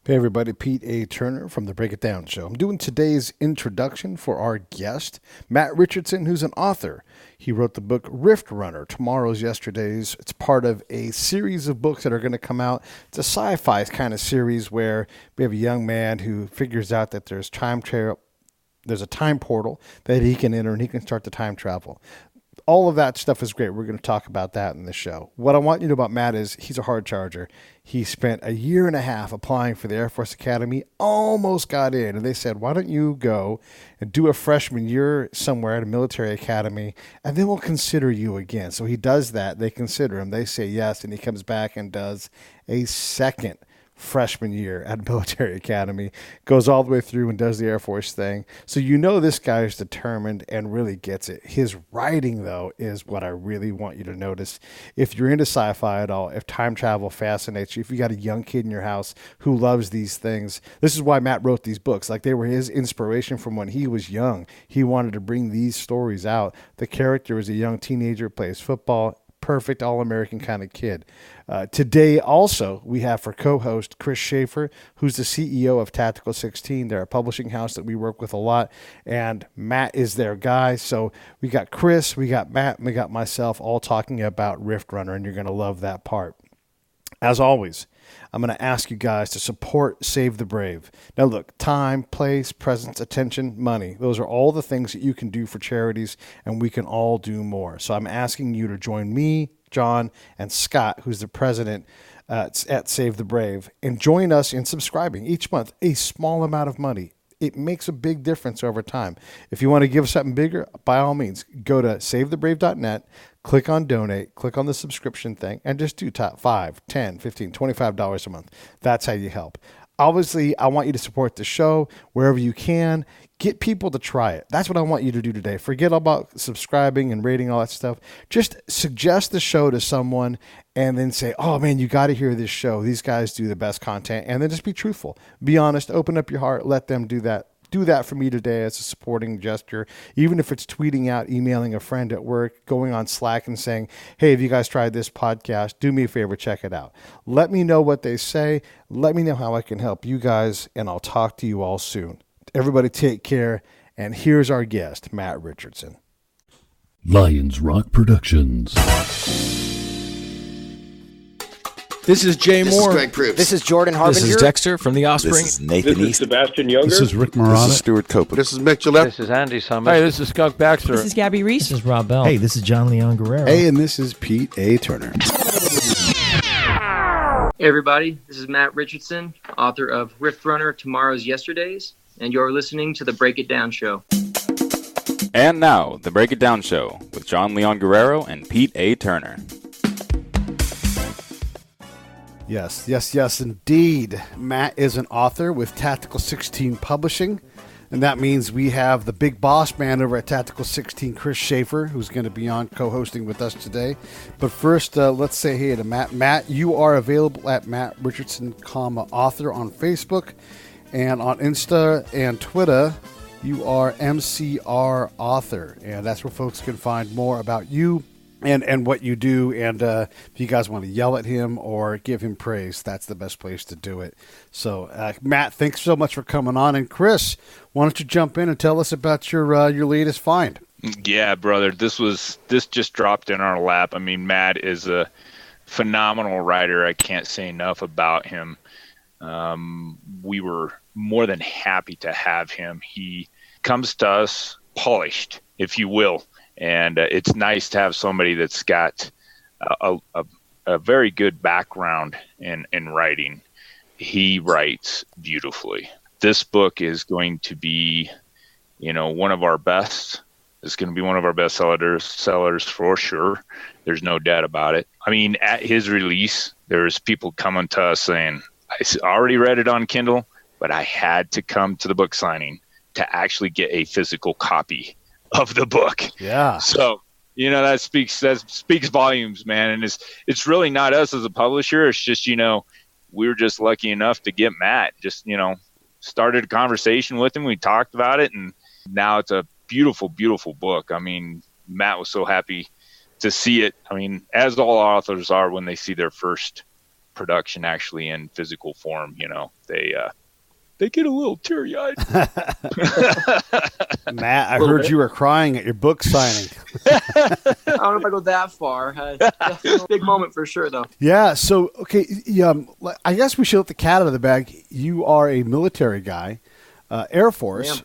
Hey everybody, Pete A. Turner from the Break It Down Show. I'm doing today's introduction for our guest, Matt Richardson, who's an author. He wrote the book Rift Runner, Tomorrow's Yesterday's. It's part of a series of books that are going to come out. It's a sci-fi kind of series where we have a young man who figures out that there's a time portal that he can enter and he can start the time travel. All of that stuff is great. We're going to talk about that in the show. What I want you to know about Matt is he's a hard charger. He spent a year and a half applying for the Air Force Academy, almost got in. And they said, why don't you go and do a freshman year somewhere at a military academy, and then we'll consider you again. So he does that. They consider him. They say yes, and he comes back and does a second freshman year at military academy, goes all the way through and does the Air Force thing. So you know this guy is determined and really gets it. His writing, though, is what I really want you to notice. If you're into sci-fi at all, if time travel fascinates you, if you got a young kid in your house who loves these things, this is why Matt wrote these books. Like, they were his inspiration from when he was young. He wanted to bring these stories out. The character is a young teenager, plays football, perfect all-American kind of kid. Today also we have for co-host Chris Schafer, who's the CEO of Tactical 16. They're a publishing house that we work with a lot, and Matt is their guy. So we got Chris, we got Matt, and we got myself all talking about Rift Runner, and you're going to love that part. As always, I'm going to ask you guys to support Save the Brave. Now look, time, place, presence, attention, money. Those are all the things that you can do for charities, and we can all do more. So I'm asking you to join me, John, and Scott, who's the president at Save the Brave, and join us in subscribing each month, a small amount of money. It makes a big difference over time. If you want to give something bigger, by all means, go to savethebrave.net, click on donate, click on the subscription thing, and just do top $5, $10, $15, $25 a month. That's how you help. Obviously, I want you to support the show wherever you can. Get people to try it. That's what I want you to do today. Forget about subscribing and rating, all that stuff. Just suggest the show to someone and then say, oh man, you got to hear this show. These guys do the best content. And then just be truthful. Be honest. Open up your heart. Let them do that. Do that for me today as a supporting gesture, even if it's tweeting out, emailing a friend at work, going on Slack and saying, hey, have you guys tried this podcast? Do me a favor, check it out. Let me know what they say. Let me know how I can help you guys, and I'll talk to you all soon. Everybody take care, and here's our guest, Matt Richardson. Lions Rock Productions. This is Jay Moore. This is Greg Proops. This is Jordan Harbinger. This is Dexter from The Offspring. This is Nathan East. Sebastian Younger. This is Rick Marotta. This is Stuart Copeland. This is Mick Gillette. This is Andy Summers. Hey, this is Skunk Baxter. This is Gabby Reese. This is Rob Bell. Hey, this is John Leon Guerrero. Hey, and this is Pete A. Turner. Hey everybody, this is Matt Richardson, author of Rift Runner, Tomorrow's Yesterday's, and you're listening to The Break It Down Show. And now, The Break It Down Show with John Leon Guerrero and Pete A. Turner. Yes, indeed. Matt is an author with Tactical 16 Publishing, and that means we have the big boss man over at Tactical 16, Chris Schafer, who's going to be on co-hosting with us today. But first, let's say hey to Matt. Matt, you are available at Matt Richardson, author on Facebook, and on Insta and Twitter, you are MCR Author, and that's where folks can find more about you and what you do, and if you guys want to yell at him or give him praise, that's the best place to do it. So, Matt, thanks so much for coming on. And Chris, why don't you jump in and tell us about your latest find? Yeah, brother, this just dropped in our lap. I mean, Matt is a phenomenal writer. I can't say enough about him. We were more than happy to have him. He comes to us polished, if you will. And it's nice to have somebody that's got a very good background in writing. He writes beautifully. This book is going to be, one of our best. It's going to be one of our best sellers for sure. There's no doubt about it. I mean, at his release, there's people coming to us saying, I already read it on Kindle, but I had to come to the book signing to actually get a physical copy of the book. Yeah. So, that speaks volumes, man. And it's really not us as a publisher. It's just, we were just lucky enough to get Matt. Just, started a conversation with him. We talked about it, and now it's a beautiful, beautiful book. I mean, Matt was so happy to see it. I mean, as all authors are when they see their first production actually in physical form, they get a little teary-eyed. Matt, I heard you were crying at your book signing. I don't know if I go that far. Big moment for sure, though. Yeah. So, okay. I guess we should let the cat out of the bag. You are a military guy, Air Force.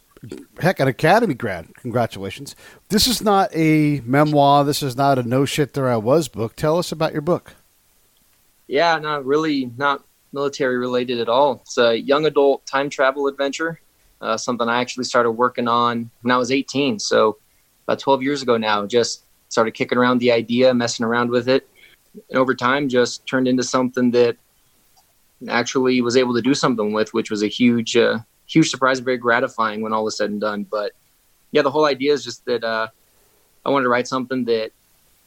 Heck, an Academy grad. Congratulations. This is not a memoir. This is not a no shit there I was book. Tell us about your book. Yeah, not military related at all. It's a young adult time travel adventure, something I actually started working on when I was 18. So about 12 years ago now, just started kicking around the idea, messing around with it. And over time just turned into something that actually was able to do something with, which was a huge surprise and very gratifying when all was said and done. But yeah, the whole idea is just that I wanted to write something that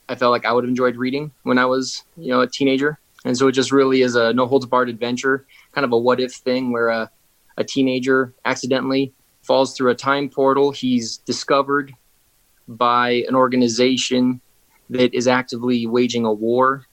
I felt like I would have enjoyed reading when I was, a teenager. And so it just really is a no-holds-barred adventure, kind of a what-if thing where a teenager accidentally falls through a time portal. He's discovered by an organization that is actively waging a war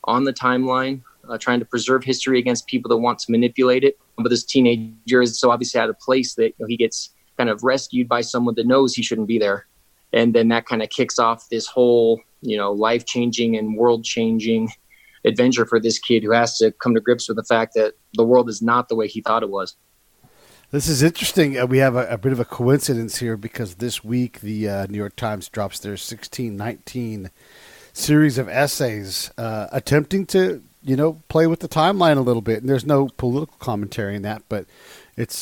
on the timeline, trying to preserve history against people that want to manipulate it. But this teenager is so obviously at a place that he gets kind of rescued by someone that knows he shouldn't be there. And then that kind of kicks off this whole, life-changing and world-changing adventure for this kid who has to come to grips with the fact that the world is not the way he thought it was. This is interesting. We have a bit of a coincidence here because this week the New York Times drops their 1619 series of essays attempting to, play with the timeline a little bit. And there's no political commentary in that, but it's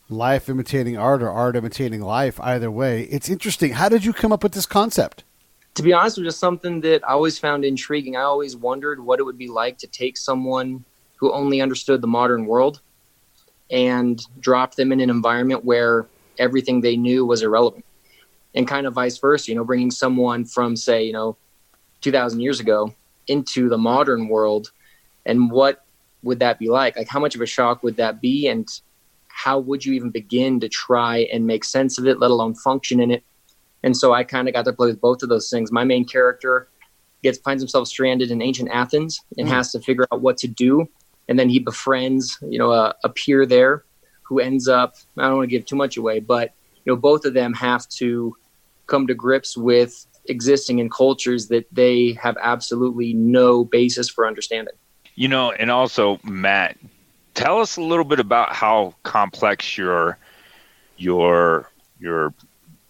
life imitating art or art imitating life. Either way, it's interesting. How did you come up with this concept? To be honest, it was just something that I always found intriguing. I always wondered what it would be like to take someone who only understood the modern world and drop them in an environment where everything they knew was irrelevant, and kind of vice versa, bringing someone from, say, 2,000 years ago into the modern world. And what would that be like? Like, how much of a shock would that be? And how would you even begin to try and make sense of it, let alone function in it? And so I kind of got to play with both of those things. My main character finds himself stranded in ancient Athens and has to figure out what to do. And then he befriends, a peer there who ends up, I don't want to give too much away, but, both of them have to come to grips with existing in cultures that they have absolutely no basis for understanding. And also, Matt, tell us a little bit about how complex your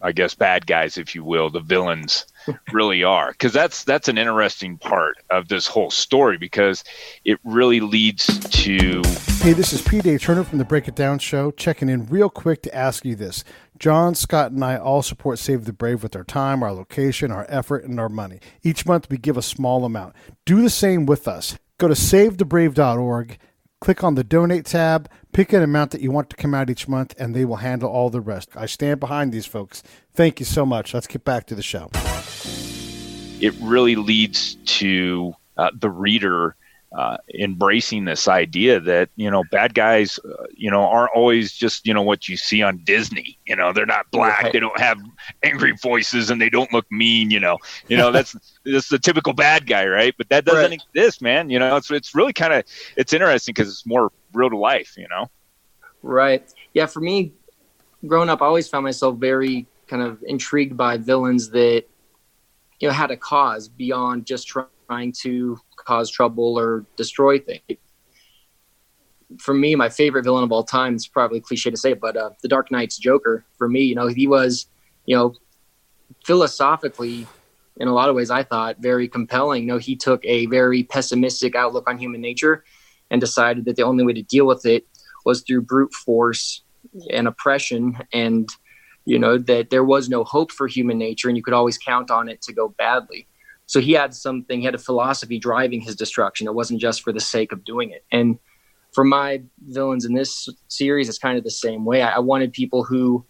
I guess bad guys, if you will, the villains really are. Because that's an interesting part of this whole story, because it really leads to... Hey, this is P.A. Turner from the Break It Down Show, checking in real quick to ask you this. John, Scott, and I all support Save the Brave with our time, our location, our effort, and our money. Each month we give a small amount. Do the same with us. Go to savethebrave.org, click on the Donate tab, pick an amount that you want to come out each month, and they will handle all the rest. I stand behind these folks. Thank you so much. Let's get back to the show. It really leads to the reader embracing this idea that, bad guys, aren't always just, what you see on Disney. They're not black. Right. They don't have angry voices and they don't look mean, that's the typical bad guy. Right. But that doesn't exist, man. It's really it's interesting because it's more real to life, Right. Yeah. For me, growing up, I always found myself very kind of intrigued by villains that, had a cause beyond just trying to cause trouble or destroy things. For me, my favorite villain of all time, it's probably cliche to say it, but the Dark Knight's Joker, for me, he was, philosophically, in a lot of ways, I thought very compelling. He took a very pessimistic outlook on human nature and decided that the only way to deal with it was through brute force and oppression, and that there was no hope for human nature and you could always count on it to go badly. So he had a philosophy driving his destruction. It wasn't just for the sake of doing it. And for my villains in this series, it's kind of the same way. I wanted people who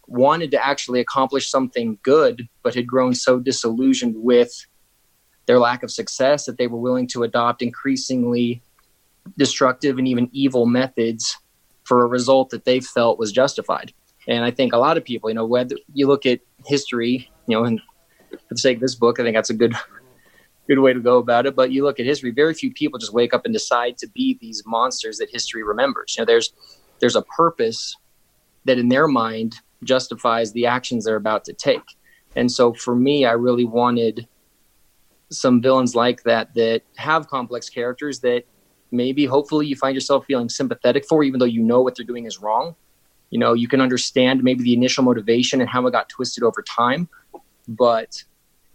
wanted to actually accomplish something good, but had grown so disillusioned with their lack of success that they were willing to adopt increasingly destructive and even evil methods for a result that they felt was justified. And I think a lot of people, whether you look at history, and for the sake of this book, I think that's a good good way to go about it. But you look at history, very few people just wake up and decide to be these monsters that history remembers. You know, there's a purpose that in their mind justifies the actions they're about to take. And so for me, I really wanted some villains like that have complex characters that maybe hopefully you find yourself feeling sympathetic for, even though you know what they're doing is wrong. You know, you can understand maybe the initial motivation and how it got twisted over time. But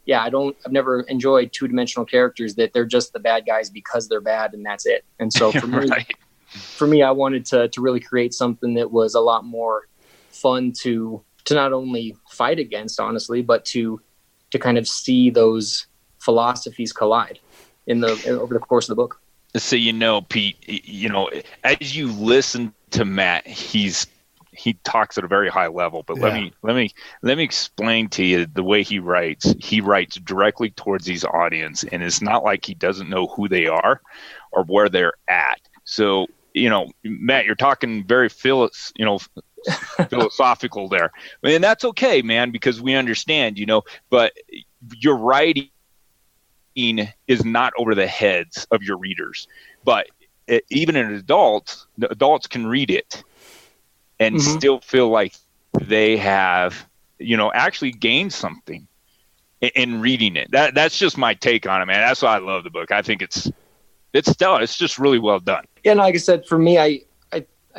yeah, I've never enjoyed two-dimensional characters that they're just the bad guys because they're bad and that's it. And so for me, I wanted to really create something that was a lot more fun to not only fight against, honestly, but to kind of see those philosophies collide over the course of the book. So, you know, Pete, you know, as you listen to Matt, he talks at a very high level, but let me explain to you the way he writes. He writes directly towards these audience, and it's not like he doesn't know who they are or where they're at. So, you know, Matt, you're talking very philosophical there. And that's okay, man, because we understand, you know, but your writing is not over the heads of your readers. But even an adults can read it and still feel like they have, you know, actually gained something in reading it. That's just my take on it, man. That's why I love the book. I think it's stellar. It's just really well done. Yeah, no, like I said, for me, I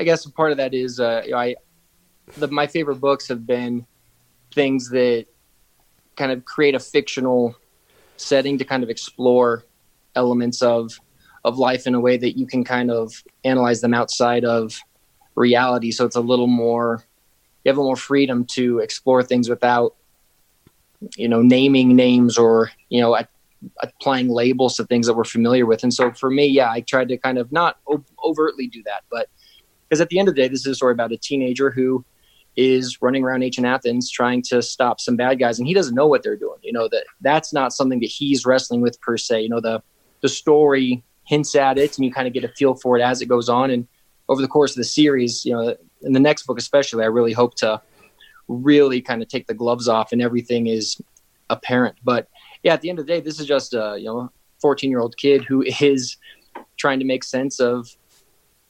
guess a part of that is my favorite books have been things that kind of create a fictional setting to kind of explore elements of life in a way that you can kind of analyze them outside of reality. So it's you have a little more freedom to explore things without, you know, naming names or, you know, applying labels to things that we're familiar with. And so for me, yeah, I tried to kind of not overtly do that, but because at the end of the day, this is a story about a teenager who is running around ancient Athens trying to stop some bad guys, and he doesn't know what they're doing. You know, that's not something that he's wrestling with per se. You know, the story hints at it, and you kind of get a feel for it as it goes on. And over the course of the series, you know, in the next book especially, I really hope to really kind of take the gloves off and everything is apparent. But yeah, at the end of the day, this is just a 14-year-old kid who is trying to make sense of,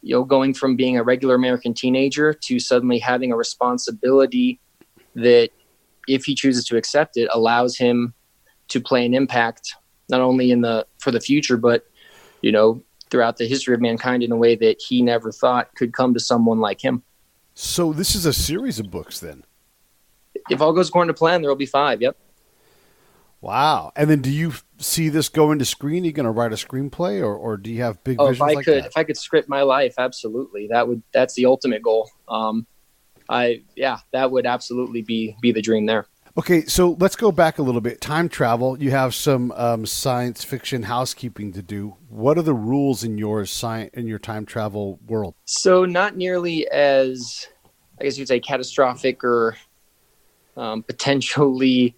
you know, going from being a regular American teenager to suddenly having a responsibility that, if he chooses to accept it, allows him to play an impact not only for the future, but, you know, throughout the history of mankind in a way that he never thought could come to someone like him. So this is a series of books then? If all goes according to plan, there will be 5. Yep. Wow. And then do you see this going to screen? Are you going to write a screenplay or do you have big visions like that? If I could script my life, absolutely. That's the ultimate goal. That would absolutely be the dream there. Okay, so let's go back a little bit. Time travel. You have some science fiction housekeeping to do. What are the rules in your time travel world? So not nearly as, I guess you'd say, catastrophic or potentially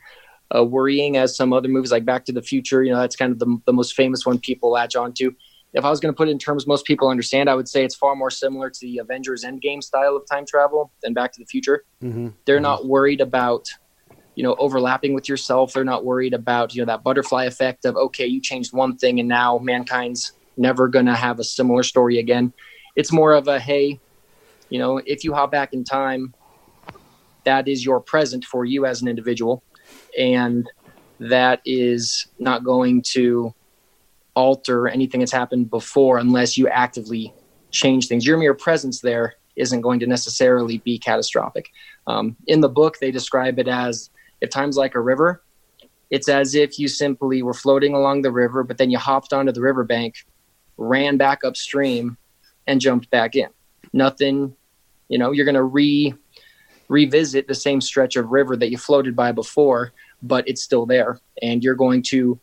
worrying as some other movies like Back to the Future. You know, that's kind of the most famous one people latch onto. If I was going to put it in terms most people understand, I would say it's far more similar to the Avengers Endgame style of time travel than Back to the Future. Mm-hmm. They're not worried about, you know, overlapping with yourself. They're not worried about, you know, that butterfly effect of, okay, you changed one thing and now mankind's never going to have a similar story again. It's more of a, hey, you know, if you hop back in time, that is your present for you as an individual. And that is not going to alter anything that's happened before unless you actively change things. Your mere presence there isn't going to necessarily be catastrophic. In the book, they describe it as, if time's like a river, it's as if you simply were floating along the river, but then you hopped onto the riverbank, ran back upstream, and jumped back in. Nothing, you know, you're going to revisit the same stretch of river that you floated by before, but it's still there. And you're going to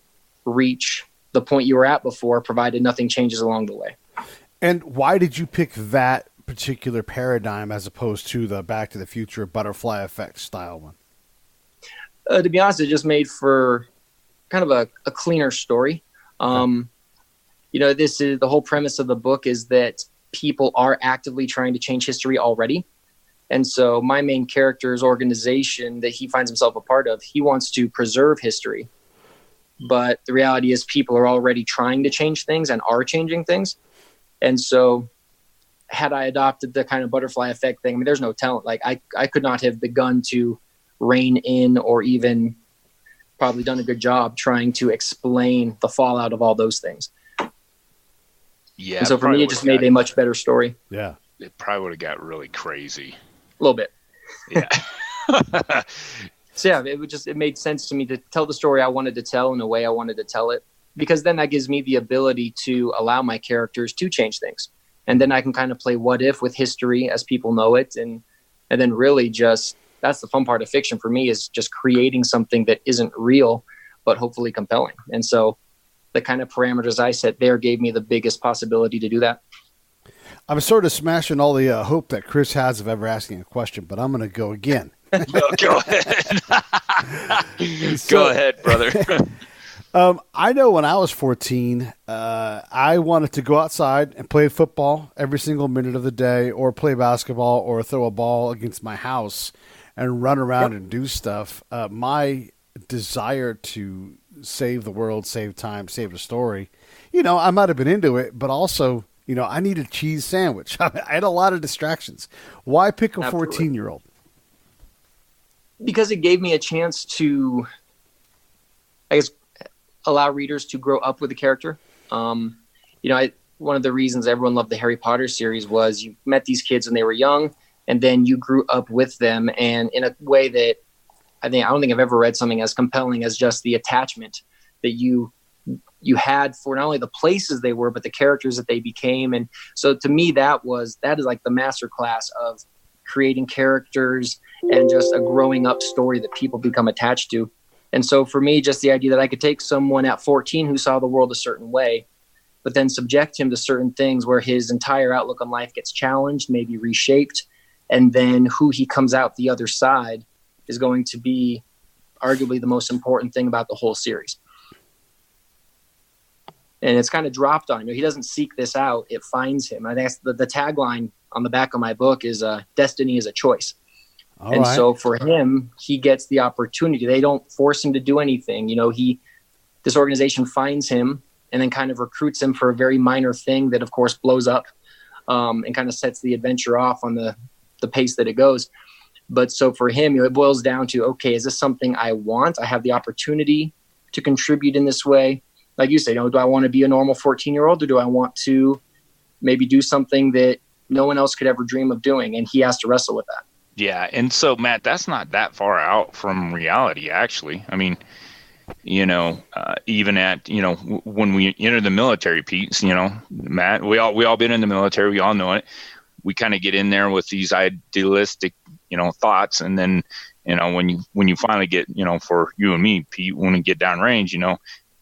reach the point you were at before, provided nothing changes along the way. And why did you pick that particular paradigm as opposed to the Back to the Future butterfly effect style one? To be honest, it just made for kind of a cleaner story. You know, this is the whole premise of the book, is that people are actively trying to change history already. And so my main character's organization that he finds himself a part of, he wants to preserve history but the reality is people are already trying to change things and are changing things. And so had I adopted the kind of butterfly effect thing, I mean, there's no telling. Like I could not have begun to rein in or even probably done a good job trying to explain the fallout of all those things. Yeah. And so for me, it just made a much better story. Yeah. It probably would have got really crazy. A little bit. Yeah. So yeah, it made sense to me to tell the story I wanted to tell in the way I wanted to tell it, because then that gives me the ability to allow my characters to change things. And then I can kind of play what if with history as people know it. And then really just, that's the fun part of fiction for me, is just creating something that isn't real, but hopefully compelling. And so the kind of parameters I set there gave me the biggest possibility to do that. I'm sort of smashing all the hope that Chris has of ever asking a question, but I'm going to go again. Go ahead. Go ahead, brother. I know when I was 14, I wanted to go outside and play football every single minute of the day, or play basketball, or throw a ball against my house and run around and do stuff. My desire to save the world, save time, save the story, I might have been into it, but also, I need a cheese sandwich. I had a lot of distractions. Why pick a 14-year-old? Because it gave me a chance to, I guess, allow readers to grow up with the character. One of the reasons everyone loved the Harry Potter series was you met these kids when they were young, and then you grew up with them, and in a way that I don't think I've ever read something as compelling as just the attachment that you had for not only the places they were, but the characters that they became. And so to me, that is like the master class of creating characters and just a growing up story that people become attached to. And so for me, just the idea that I could take someone at 14 who saw the world a certain way, but then subject him to certain things where his entire outlook on life gets challenged, maybe reshaped, and then who he comes out the other side is going to be arguably the most important thing about the whole series. And it's kind of dropped on him. He doesn't seek this out. It finds him. I think that's the tagline on the back of my book is destiny is a choice. All right. So for him, he gets the opportunity. They don't force him to do anything. This organization finds him and then kind of recruits him for a very minor thing that, of course, blows up and kind of sets the adventure off on the pace that it goes. But so for him, it boils down to, okay, is this something I want? I have the opportunity to contribute in this way. Like you say, do I want to be a normal 14-year-old, or do I want to maybe do something that no one else could ever dream of doing? And he has to wrestle with that. Yeah. And so, Matt, that's not that far out from reality, actually. I mean, even at, when we enter the military, Pete, Matt, we all been in the military. We all know it. We kind of get in there with these idealistic, thoughts. And then, when you finally get, for you and me, Pete, when we get downrange,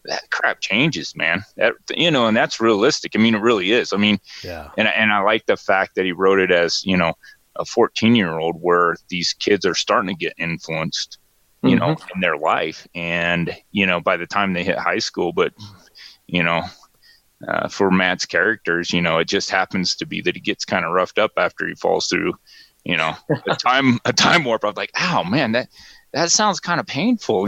that crap changes, man. That, and that's realistic. I mean, it really is. I mean, yeah. And I like the fact that he wrote it as, a 14-year-old where these kids are starting to get influenced, in their life. And, by the time they hit high school, but, for Matt's characters, it just happens to be that he gets kind of roughed up after he falls through, a time warp. I'm like, oh man, that sounds kind of painful,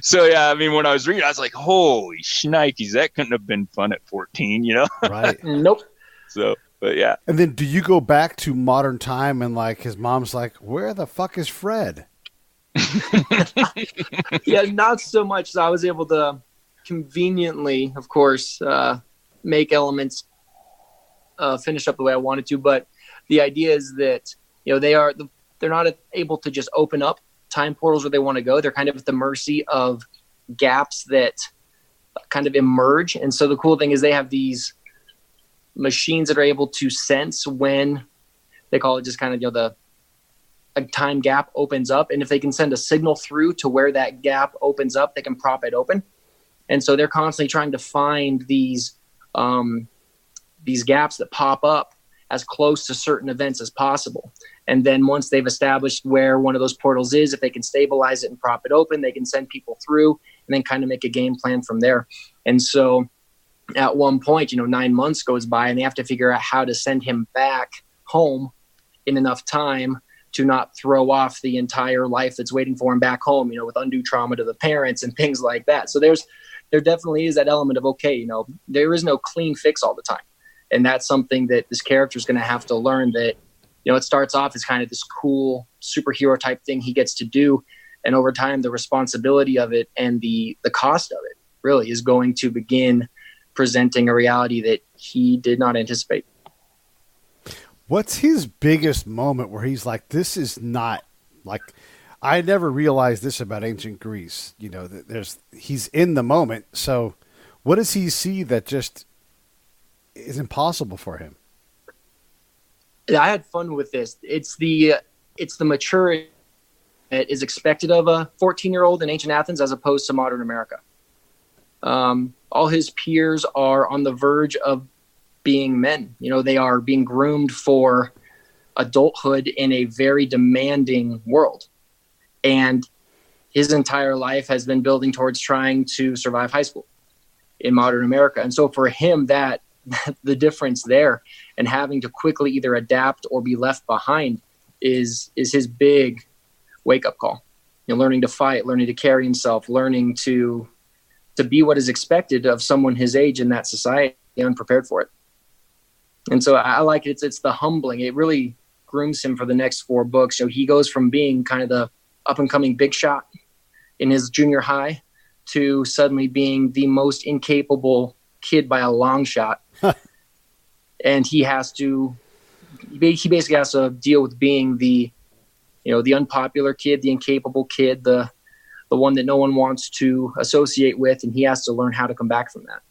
So yeah, I mean, when I was reading, I was like, holy shnikes, that couldn't have been fun at 14, Right. Nope. So, but yeah. And then do you go back to modern time and like his mom's like, where the fuck is Fred? Yeah, not so much. So I was able to conveniently, of course, make elements finish up the way I wanted to. But the idea is that, they're not able to just open up time portals where they want to go. They're kind of at the mercy of gaps that kind of emerge. And so the cool thing is they have these machines that are able to sense when, they call it just kind of, a time gap opens up. And if they can send a signal through to where that gap opens up, they can prop it open. And so they're constantly trying to find these gaps that pop up as close to certain events as possible. And then once they've established where one of those portals is, if they can stabilize it and prop it open, they can send people through and then kind of make a game plan from there. And so at one point, 9 months goes by and they have to figure out how to send him back home in enough time to not throw off the entire life that's waiting for him back home, with undue trauma to the parents and things like that. So there definitely is that element of, okay, there is no clean fix all the time. And that's something that this character is going to have to learn, that, it starts off as kind of this cool superhero type thing he gets to do. And over time, the responsibility of it and the cost of it really is going to begin presenting a reality that he did not anticipate. What's his biggest moment where he's like, this is not like, I never realized this about ancient Greece, that he's in the moment. So what does he see that just is impossible for him? I had fun with this. It's the maturity that is expected of a 14-year-old in ancient Athens as opposed to modern America. All his peers are on the verge of being men. They are being groomed for adulthood in a very demanding world. And his entire life has been building towards trying to survive high school in modern America. And so for him, that the difference there and having to quickly either adapt or be left behind is his big wake-up call. Learning to fight, learning to carry himself, learning to be what is expected of someone his age in that society, unprepared for it. And so I like it. It's the humbling. It really grooms him for the next 4 books. So he goes from being kind of the up-and-coming big shot in his junior high to suddenly being the most incapable kid by a long shot. And he basically has to deal with being the unpopular kid, the incapable kid, the one that no one wants to associate with, and he has to learn how to come back from that.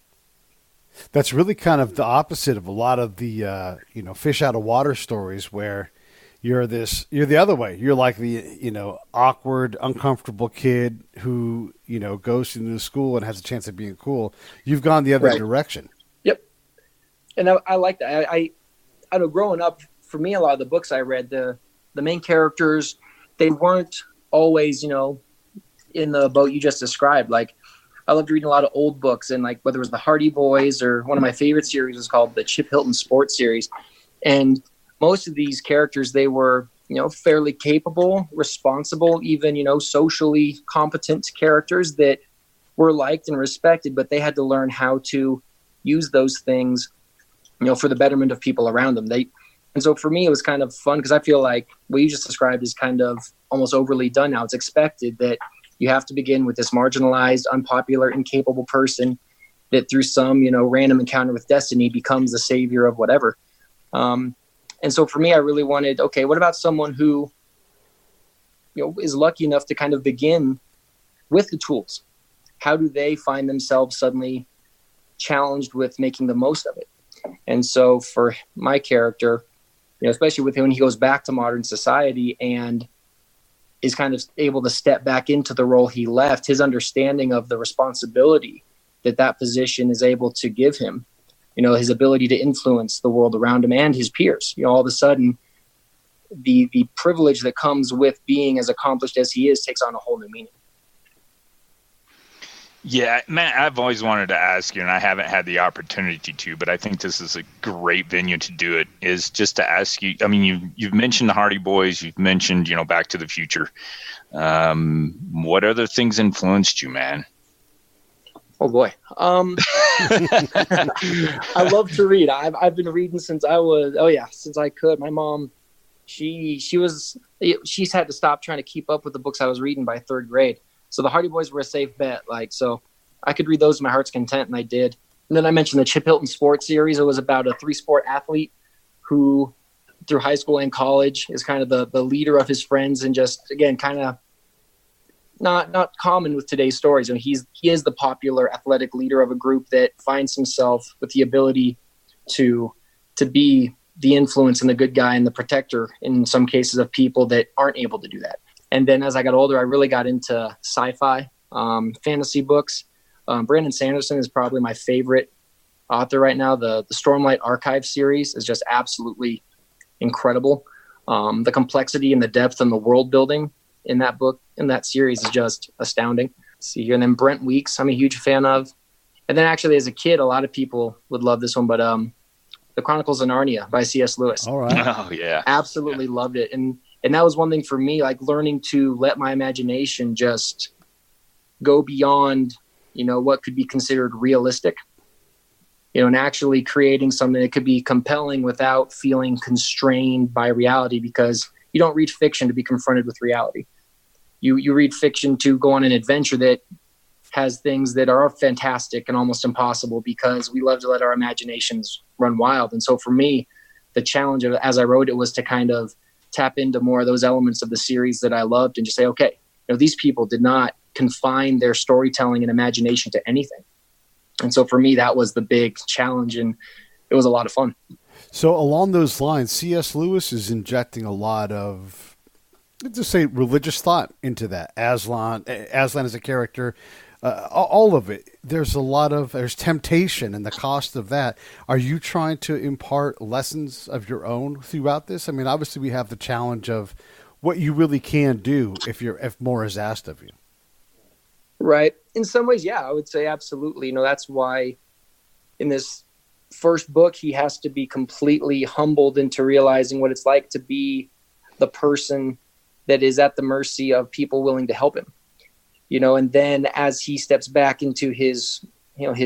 That's really kind of the opposite of a lot of the fish out of water stories, where you're the other way. You're like the awkward, uncomfortable kid who goes to new school and has a chance of being cool. You've gone the other direction. Yep, and I like that. I know growing up, for me, a lot of the books I read, the main characters, they weren't always in the boat you just described. Like, I loved reading a lot of old books, and like whether it was the Hardy Boys or one of my favorite series was called the Chip Hilton Sports Series. And most of these characters, they were, fairly capable, responsible, even, socially competent characters that were liked and respected, but they had to learn how to use those things, for the betterment of people around them. And so for me, it was kind of fun because I feel like what you just described is kind of almost overly done now. It's expected that you have to begin with this marginalized, unpopular, incapable person that through some, random encounter with destiny becomes the savior of whatever. And so for me, I really wanted, okay, what about someone who, is lucky enough to kind of begin with the tools? How do they find themselves suddenly challenged with making the most of it? And so for my character, especially with him when he goes back to modern society and is kind of able to step back into the role he left, his understanding of the responsibility that position is able to give him, his ability to influence the world around him and his peers. All of a sudden, the privilege that comes with being as accomplished as he is takes on a whole new meaning. Yeah, Matt, I've always wanted to ask you, and I haven't had the opportunity to, but I think this is a great venue to do it, is just to ask you, I mean, you've mentioned the Hardy Boys, you've mentioned, Back to the Future. What other things influenced you, man? Oh boy. I love to read. I've been reading since I could. My mom, she's had to stop trying to keep up with the books I was reading by 3rd grade. So the Hardy Boys were a safe bet. So I could read those to my heart's content, and I did. And then I mentioned the Chip Hilton Sports Series. It was about a 3-sport athlete who, through high school and college, is kind of the leader of his friends, and just, again, kind of not common with today's stories. He is the popular athletic leader of a group that finds himself with the ability to be the influence and the good guy and the protector in some cases of people that aren't able to do that. And then as I got older, I really got into sci-fi, fantasy books. Brandon Sanderson is probably my favorite author right now. The Stormlight Archive series is just absolutely incredible. The complexity and the depth and the world building in that book, in that series, is just astounding. See here, and then Brent Weeks, I'm a huge fan of. And then actually as a kid, a lot of people would love this one, but The Chronicles of Narnia by C.S. Lewis. All right. Oh, yeah. Absolutely loved it. And And that was one thing for me, like learning to let my imagination just go beyond, what could be considered realistic, and actually creating something that could be compelling without feeling constrained by reality, because you don't read fiction to be confronted with reality. You read fiction to go on an adventure that has things that are fantastic and almost impossible, because we love to let our imaginations run wild. And so for me, the challenge of, as I wrote it, was to kind of tap into more of those elements of the series that I loved and just say, okay, these people did not confine their storytelling and imagination to anything. And so for me, that was the big challenge, and it was a lot of fun. So along those lines, C.S. Lewis is injecting a lot of, let's just say, religious thought into that. Aslan as a character, all of it. There's temptation and the cost of that. Are you trying to impart lessons of your own throughout this? I mean, obviously we have the challenge of what you really can do if more is asked of you. Right. In some ways, yeah, I would say absolutely. That's why in this first book, he has to be completely humbled into realizing what it's like to be the person that is at the mercy of people willing to help him. And then as he steps back into his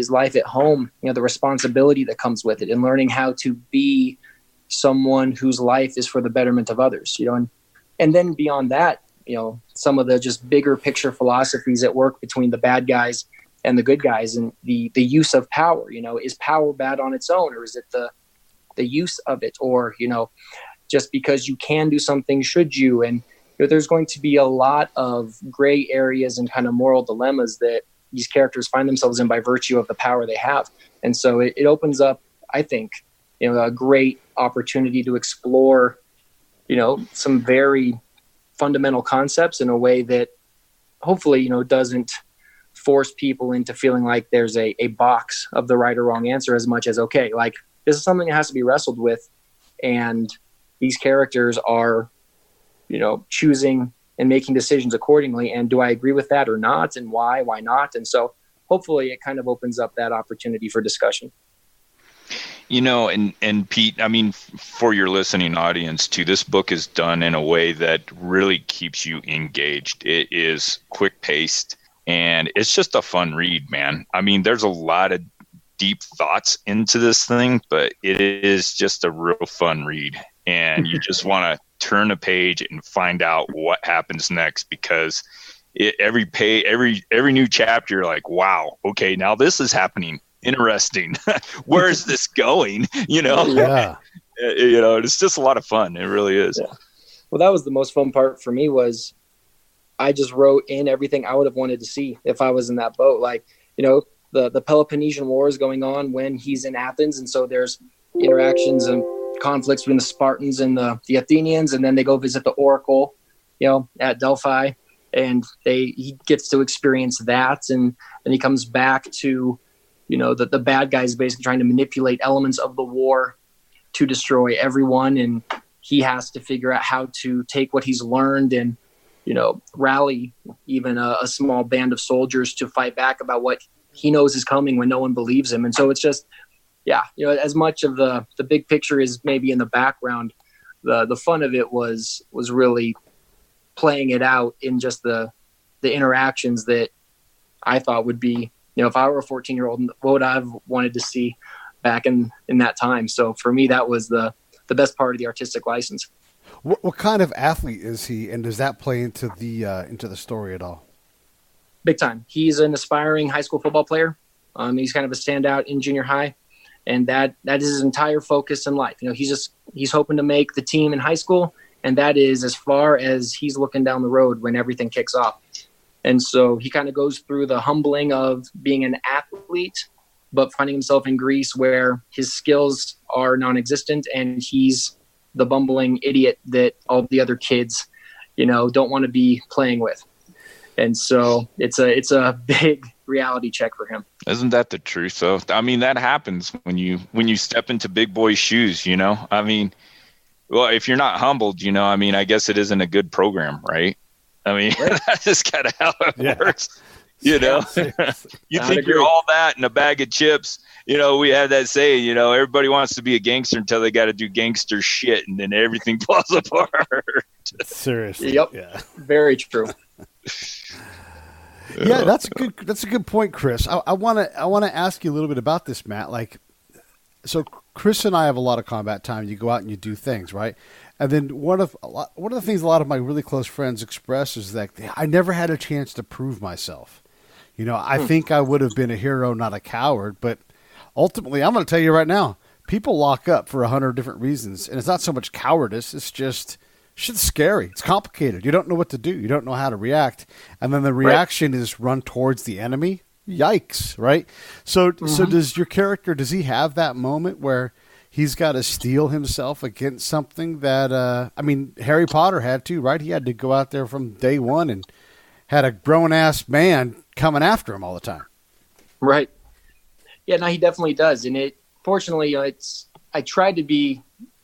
life at home, the responsibility that comes with it, and learning how to be someone whose life is for the betterment of others, and then beyond that, some of the just bigger picture philosophies at work between the bad guys and the good guys, and the use of power. Is power bad on its own, or is it the use of it? Or, just because you can do something, should you? And there's going to be a lot of gray areas and kind of moral dilemmas that these characters find themselves in by virtue of the power they have. And so it opens up, I think, a great opportunity to explore, some very fundamental concepts in a way that hopefully, doesn't force people into feeling like there's a box of the right or wrong answer, as much as, okay, like this is something that has to be wrestled with. And these characters are, choosing and making decisions accordingly. And do I agree with that or not? And why not? And so hopefully it kind of opens up that opportunity for discussion. And Pete, I mean, for your listening audience too, this book is done in a way that really keeps you engaged. It is quick paced and it's just a fun read, man. I mean, there's a lot of deep thoughts into this thing, but it is just a real fun read. And you just want to turn a page and find out what happens next, because every new chapter, you're like, wow, okay, now this is happening. Interesting. Where is this going? Yeah. It's just a lot of fun. It really is. Yeah. Well, that was the most fun part for me, was I just wrote in everything I would have wanted to see if I was in that boat. Like, the Peloponnesian War is going on when he's in Athens. And so there's interactions and conflicts between the Spartans and the Athenians. And then they go visit the Oracle, at Delphi, and he gets to experience that. And then he comes back to, the bad guys basically trying to manipulate elements of the war to destroy everyone. And he has to figure out how to take what he's learned and, rally even a small band of soldiers to fight back about what he knows is coming when no one believes him. And so it's just, yeah, as much of the big picture is maybe in the background, the fun of it was really playing it out in just the interactions that I thought would be, if I were a 14-year-old, what would I have wanted to see back in that time? So for me, that was the best part of the artistic license. What kind of athlete is he, and does that play into the story at all? Big time. He's an aspiring high school football player. He's kind of a standout in junior high, and that is his entire focus in life. He's hoping to make the team in high school, and that is as far as he's looking down the road when everything kicks off. And so he kind of goes through the humbling of being an athlete, but finding himself in Greece where his skills are non-existent and he's the bumbling idiot that all the other kids, don't want to be playing with. And so it's a big reality check for him. Isn't that the truth though? I mean, that happens when you step into big boy shoes, I mean, well, if you're not humbled, I guess it isn't a good program, right? I mean, right. That's just kind of how it works, You think you're all that in a bag of chips. We have that saying, everybody wants to be a gangster until they got to do gangster shit, and then everything falls apart. Seriously. Yep. Yeah. Very true. Yeah, that's a good point, Chris. I want to ask you a little bit about this, Matt. Like, so Chris and I have a lot of combat time. You go out and you do things, right? And then one of the things a lot of my really close friends express is that I never had a chance to prove myself. You know, I think I would have been a hero, not a coward. But ultimately, I'm going to tell you right now, people lock up for 100 different reasons, and it's not so much cowardice. It's just shit's scary. It's complicated. You don't know what to do. You don't know how to react. And then the reaction is run towards the enemy. Yikes, right? So does your character, does he have that moment where he's got to steel himself against something that, Harry Potter had to, right? He had to go out there from day one and had a grown-ass man coming after him all the time. Right. Yeah, no, he definitely does. And fortunately, I tried to be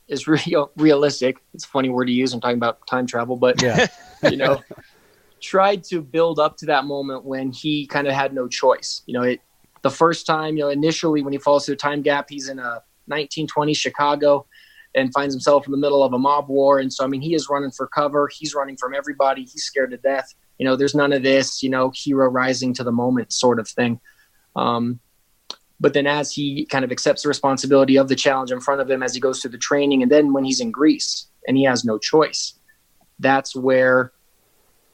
as realistic. It's a funny word to use when talking about time travel, but tried to build up to that moment when he kind of had no choice. The first time, initially when he falls through a time gap, he's in a 1920s Chicago and finds himself in the middle of a mob war. And so, he is running for cover. He's running from everybody. He's scared to death. There's none of this, hero rising to the moment sort of thing. But then as he kind of accepts the responsibility of the challenge in front of him as he goes through the training, and then when he's in Greece and he has no choice, that's where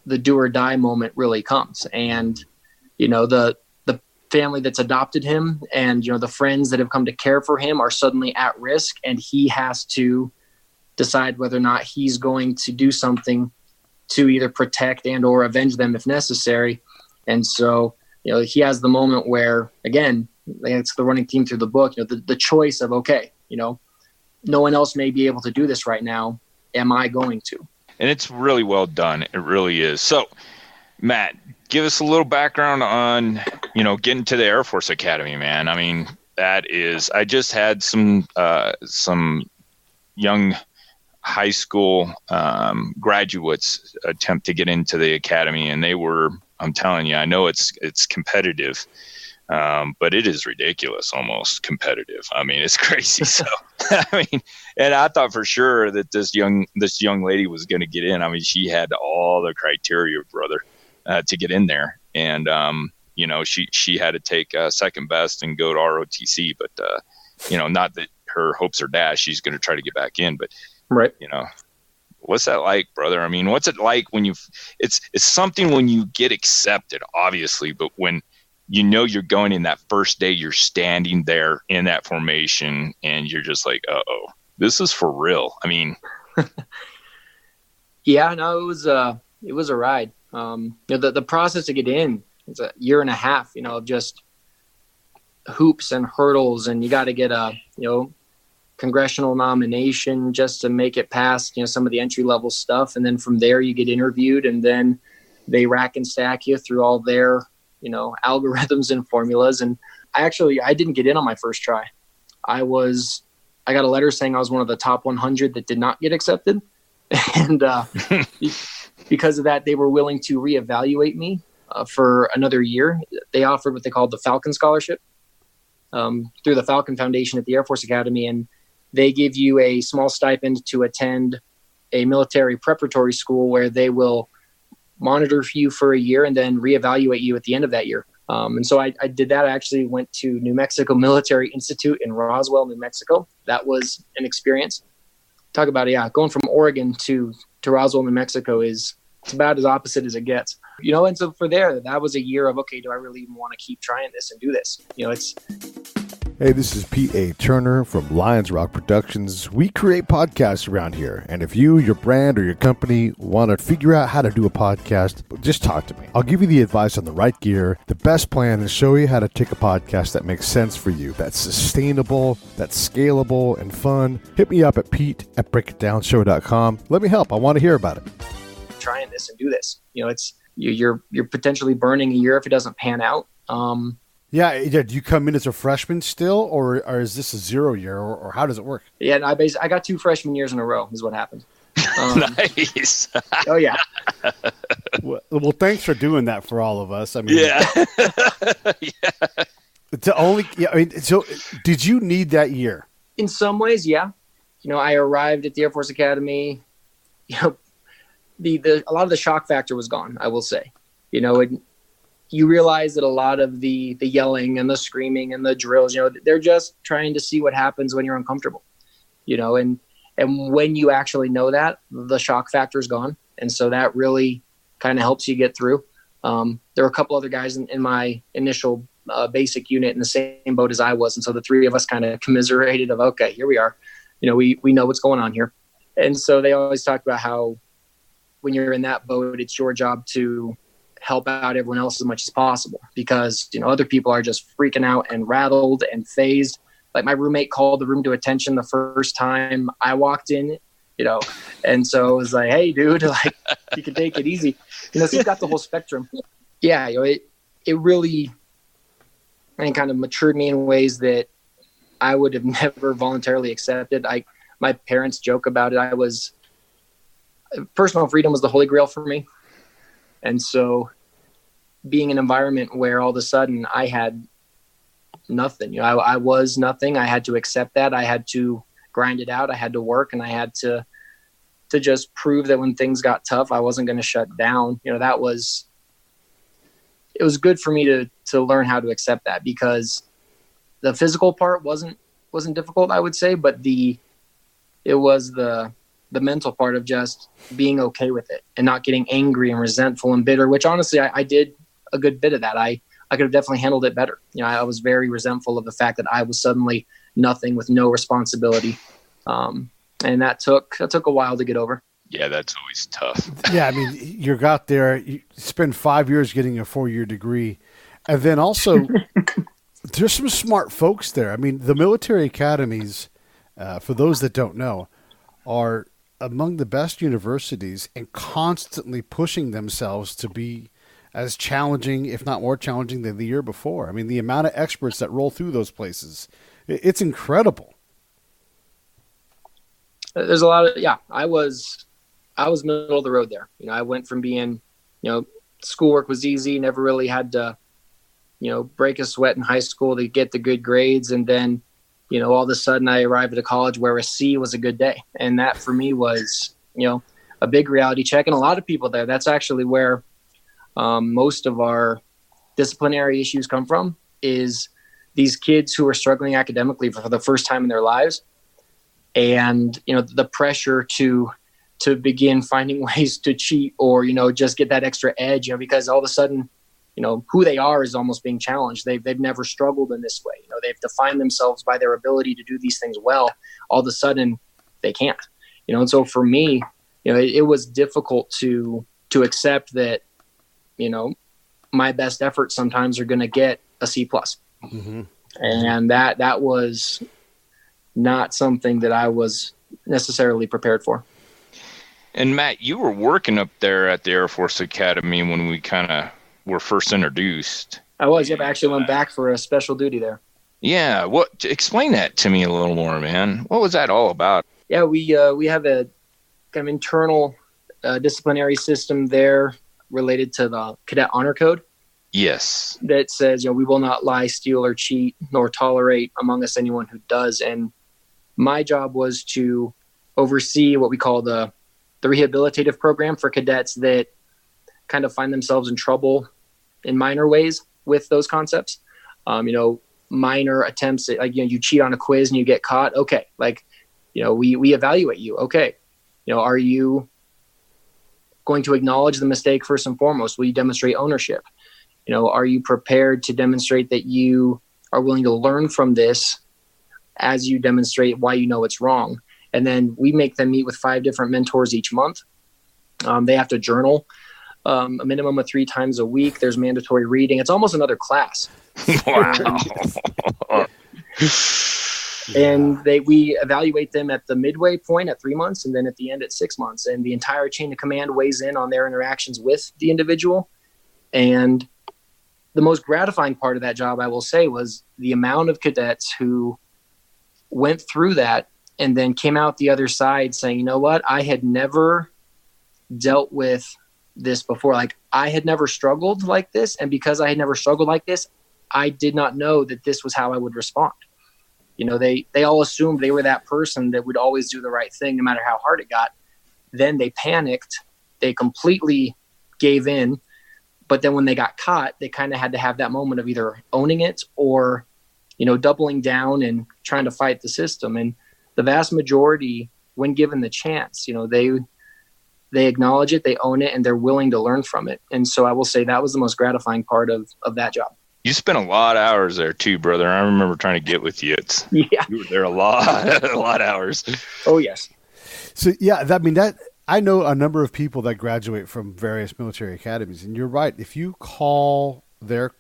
the do or die moment really comes. And, the family that's adopted him and, the friends that have come to care for him are suddenly at risk, and he has to decide whether or not he's going to do something to either protect and or avenge them if necessary. And so, he has the moment where, again, it's the running theme through the book, the choice of, okay, no one else may be able to do this right now. Am I going to? And it's really well done. It really is. So, Matt, give us a little background on, getting to the Air Force Academy, man. I just had some young high school graduates attempt to get into the academy, and they were, I'm telling you, I know it's competitive. But it is ridiculous, almost competitive. It's crazy. So, and I thought for sure that this young lady was going to get in. She had all the criteria, brother, to get in there. And, she had to take second best and go to ROTC, but, not that her hopes are dashed. She's going to try to get back in, but, right. What's that like, brother? What's it like when it's something when you get accepted, obviously, but when, you're going in that first day, you're standing there in that formation and you're just like, uh-oh, this is for real. Yeah, no, it was a ride. The process to get in, it's a year and a half, of just hoops and hurdles, and you got to get a, congressional nomination just to make it past, some of the entry level stuff. And then from there you get interviewed, and then they rack and stack you through all their, algorithms and formulas. And I didn't get in on my first try. I got a letter saying I was one of the top 100 that did not get accepted. And because of that, they were willing to reevaluate me for another year. They offered what they called the Falcon Scholarship through the Falcon Foundation at the Air Force Academy. And they give you a small stipend to attend a military preparatory school where they will monitor you for a year and then reevaluate you at the end of that year. And so I did that. I actually went to New Mexico Military Institute in Roswell, New Mexico. That was an experience. Talk about it. Yeah. Going from Oregon to Roswell, New Mexico it's about as opposite as it gets, and so for there, that was a year of, okay, do I really even want to keep trying this and do this? Hey, this is P.A. Turner from Lions Rock Productions. We create podcasts around here. And if you, your brand, or your company want to figure out how to do a podcast, just talk to me. I'll give you the advice on the right gear, the best plan, and show you how to take a podcast that makes sense for you, that's sustainable, that's scalable, and fun. Hit me up at pete@breakitdownshow.com. Let me help. I want to hear about it. Trying this and do this. You're potentially burning a year if it doesn't pan out. Yeah. Do you come in as a freshman still, or is this a 0 year, or how does it work? Yeah, and I got 2 freshman years in a row is what happened. Nice. Oh yeah. Well, thanks for doing that for all of us. Yeah. So did you need that year? In some ways, yeah. I arrived at the Air Force Academy, a lot of the shock factor was gone, I will say. You realize that a lot of the yelling and the screaming and the drills, they're just trying to see what happens when you're uncomfortable, and when you actually know that, the shock factor is gone. And so that really kind of helps you get through. There were a couple other guys in my initial basic unit in the same boat as I was. And so the three of us kind of commiserated of, okay, here we are. We know what's going on here. And so they always talked about how when you're in that boat, it's your job to help out everyone else as much as possible, because, other people are just freaking out and rattled and phased. Like my roommate called the room to attention the first time I walked in, and so it was like, hey, dude, like you can take it easy. So you've got the whole spectrum. Yeah, it really kind of matured me in ways that I would have never voluntarily accepted. My parents joke about it. Personal freedom was the holy grail for me. And so being in an environment where all of a sudden I had nothing, I was nothing. I had to accept that. I had to grind it out. I had to work, and I had to just prove that when things got tough, I wasn't going to shut down. It was good for me to learn how to accept that, because the physical part wasn't difficult, I would say, but it was the mental part of just being okay with it and not getting angry and resentful and bitter, which honestly, I did a good bit of that. I could have definitely handled it better. I was very resentful of the fact that I was suddenly nothing with no responsibility. And that took a while to get over. Yeah, that's always tough. Yeah, I mean, you got there, you spend 5 years getting a 4-year degree. And then also, there's some smart folks there. I mean, the military academies, for those that don't know, are among the best universities and constantly pushing themselves to be as challenging, if not more challenging, than the year before. I mean, the amount of experts that roll through those places, it's incredible. There's a lot of, I was middle of the road there. I went from being, schoolwork was easy, never really had to, break a sweat in high school to get the good grades. And then, all of a sudden I arrived at a college where a C was a good day. And that for me was, a big reality check. And a lot of people there, that's actually where most of our disciplinary issues come from, is these kids who are struggling academically for the first time in their lives. And, the pressure to begin finding ways to cheat or, just get that extra edge, because all of a sudden, who they are is almost being challenged. They've never struggled in this way. They've defined themselves by their ability to do these things well. All of a sudden they can't, and so for me, it was difficult to accept that, my best efforts sometimes are going to get a C+. Mm-hmm. And that was not something that I was necessarily prepared for. And Matt, you were working up there at the Air Force Academy when we kind of were first introduced. I was. Yep. I actually went back for a special duty there. Yeah. Explain that to me a little more, man. What was that all about? Yeah, we have a kind of internal disciplinary system there related to the Cadet Honor Code. Yes. That says, we will not lie, steal, or cheat, nor tolerate among us anyone who does. And my job was to oversee what we call the rehabilitative program for cadets that kind of find themselves in trouble in minor ways with those concepts. Minor attempts at, you cheat on a quiz and you get caught. Okay. We evaluate you. Okay. Are you going to acknowledge the mistake first and foremost? Will you demonstrate ownership? Are you prepared to demonstrate that you are willing to learn from this as you demonstrate why it's wrong? And then we make them meet with 5 different mentors each month. They have to journal a minimum of 3 times a week. There's mandatory reading. It's almost another class. Wow. And we evaluate them at the midway point at 3 months, and then at the end at 6 months. And the entire chain of command weighs in on their interactions with the individual. And the most gratifying part of that job, I will say, was the amount of cadets who went through that and then came out the other side saying, you know what, I had never dealt with this before. I had never struggled like this. And because I had never struggled like this, I did not know that this was how I would respond. They all assumed they were that person that would always do the right thing no matter how hard it got. Then they panicked. they completely gave in. But then when they got caught, they kind of had to have that moment of either owning it or, doubling down and trying to fight the system. And the vast majority, when given the chance, they acknowledge it, they own it, and they're willing to learn from it. And so I will say that was the most gratifying part of that job. You spent a lot of hours there too, brother. I remember trying to get with you. You were there a lot of hours. Oh yes. So yeah, I know a number of people that graduate from various military academies, and you're right. If you call their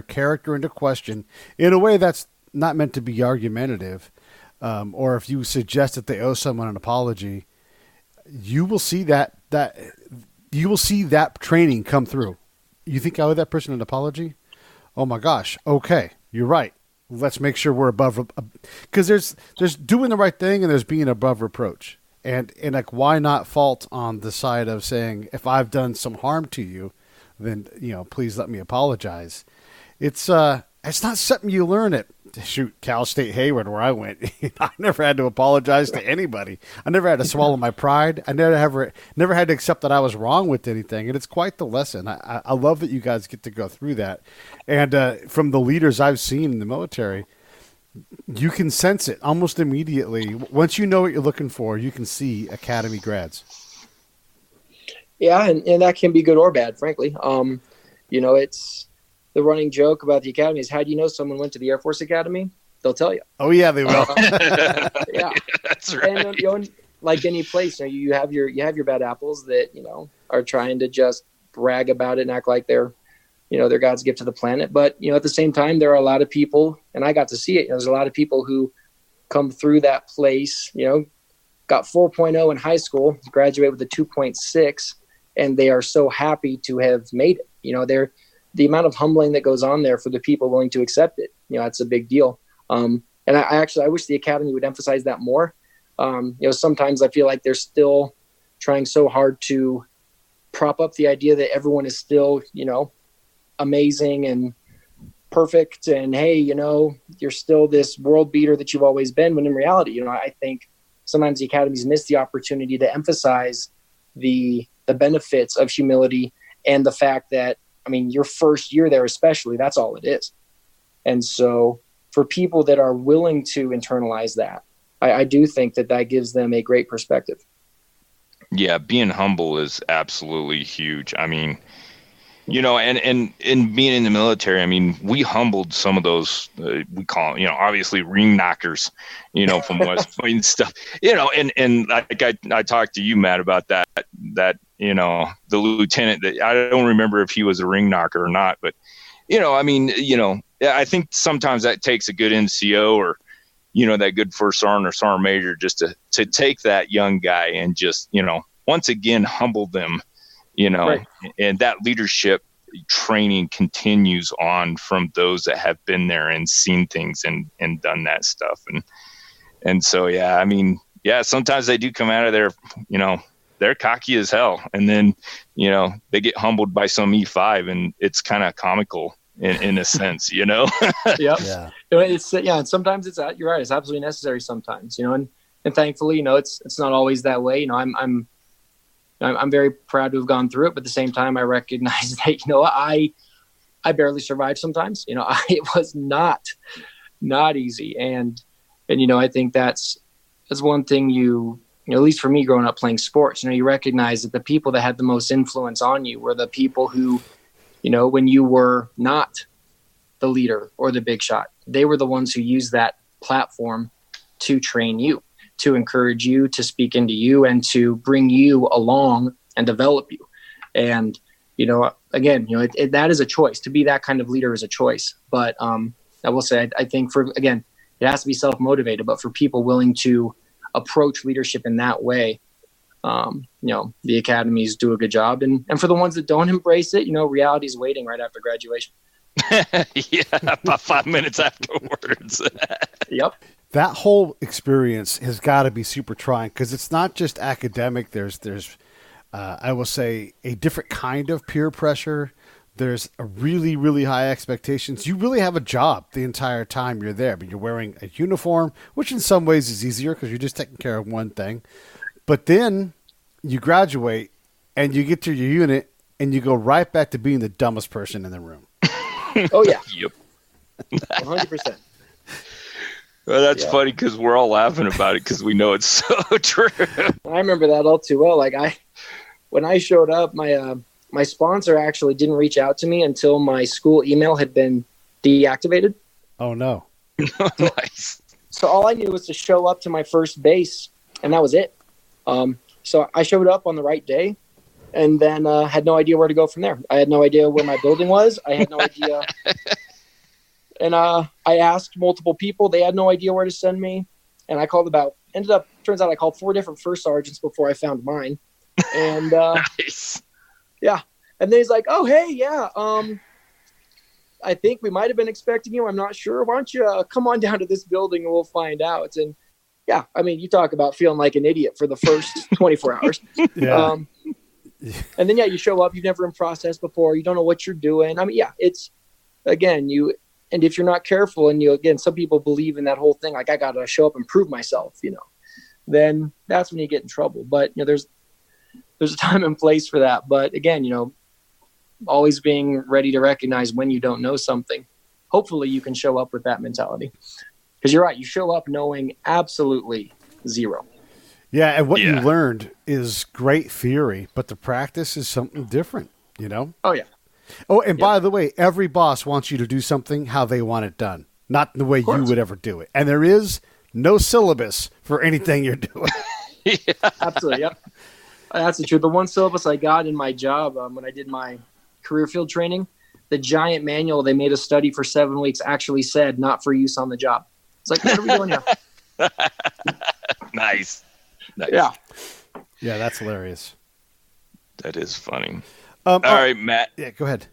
character into question in a way that's not meant to be argumentative, or if you suggest that they owe someone an apology, you will see that training come through. You think I owe that person an apology? Oh my gosh. Okay, you're right. Let's make sure we're above, because there's doing the right thing and there's being above reproach. And like, why not fault on the side of saying, if I've done some harm to you, then, please let me apologize. It's not something you learn at Cal State Hayward, where I went. I never had to apologize to anybody. I never had to swallow my pride. I never had to accept that I was wrong with anything. And it's quite the lesson. I love that you guys get to go through that. And from the leaders I've seen in the military, you can sense it almost immediately. Once you know what you're looking for, you can see Academy grads. Yeah, and that can be good or bad, frankly. It's the running joke about the Academy is, how do you know someone went to the Air Force Academy? They'll tell you. Oh, yeah, they will. Yeah. That's right. And, like any place, you have your bad apples that, are trying to just brag about it and act like they're God's gift to the planet. But, at the same time, there are a lot of people, and I got to see it. There's a lot of people who come through that place, got 4.0 in high school, graduate with a 2.6, and they are so happy to have made it. The amount of humbling that goes on there for the people willing to accept it, that's a big deal. And I wish the Academy would emphasize that more. Sometimes I feel like they're still trying so hard to prop up the idea that everyone is still, amazing and perfect, and hey, you're still this world beater that you've always been, when in reality, I think sometimes the academies miss the opportunity to emphasize the benefits of humility and the fact that, your first year there especially, that's all it is. And so for people that are willing to internalize that, I do think that gives them a great perspective. Yeah, being humble is absolutely huge. And being in the military, we humbled some of those, we call them, obviously ring knockers, from West Point and stuff, and like I talked to you, Matt, about that, the lieutenant that I don't remember if he was a ring knocker or not, but, I think sometimes that takes a good NCO or, that good first sergeant or sergeant major just to take that young guy and just, once again, humble them. Right. And that leadership training continues on from those that have been there and seen things and done that stuff. And so, sometimes they do come out of there, they're cocky as hell. And then, they get humbled by some E5, and it's kind of comical in a sense, Yep. Yeah. And sometimes you're right. It's absolutely necessary sometimes, and thankfully, it's not always that way. I'm very proud to have gone through it, but at the same time, I recognize that, I barely survived sometimes. It was not easy. And I think that's one thing at least for me growing up playing sports, you recognize that the people that had the most influence on you were the people who, when you were not the leader or the big shot, they were the ones who used that platform to train you, to encourage you, to speak into you, and to bring you along and develop you. And, again, that is a choice. To be that kind of leader is a choice. But I will say, I think it has to be self-motivated, but for people willing to approach leadership in that way, the academies do a good job. And for the ones that don't embrace it, reality is waiting right after graduation. Yeah, about 5 minutes afterwards. Yep. That whole experience has got to be super trying, because it's not just academic. There's I will say, a different kind of peer pressure. There's a really, really high expectations. You really have a job the entire time you're there, but you're wearing a uniform, which in some ways is easier because you're just taking care of one thing. But then you graduate and you get to your unit, and you go right back to being the dumbest person in the room. Oh yeah. Yep. 100%. Well, that's funny because we're all laughing about it because we know it's so true. I remember that all too well. Like when I showed up, my sponsor actually didn't reach out to me until my school email had been deactivated. Oh no. Nice. So all I knew was to show up to my first base, and that was it. So I showed up on the right day, and then had no idea where to go from there. I had no idea where my building was. I had no idea. And I asked multiple people. They had no idea where to send me. And I called turns out I called 4 different first sergeants before I found mine. And Nice. yeah. And then he's like, oh, hey, yeah. I think we might have been expecting you. I'm not sure. Why don't you come on down to this building and we'll find out. And yeah, I mean, you talk about feeling like an idiot for the first 24 hours. Yeah. And then, yeah, you show up. You've never been processed before. You don't know what you're doing. I mean, yeah, it's, again, and if you're not careful and some people believe in that whole thing, like I got to show up and prove myself, then that's when you get in trouble. But, there's a time and place for that. But again, always being ready to recognize when you don't know something. Hopefully you can show up with that mentality. Because you're right. You show up knowing absolutely zero. Yeah, and what you learned is great theory, but the practice is something different, Oh, yeah. Oh, and by the way, every boss wants you to do something how they want it done, not the way you would ever do it. And there is no syllabus for anything you're doing. Absolutely, yep. That's the truth. The one syllabus I got in my job when I did my career field training, the giant manual they made us study for 7 weeks actually said not for use on the job. It's like, what are we doing here? Nice. Yeah. Yeah, that's hilarious. That is funny. All right, Matt. Yeah, go ahead.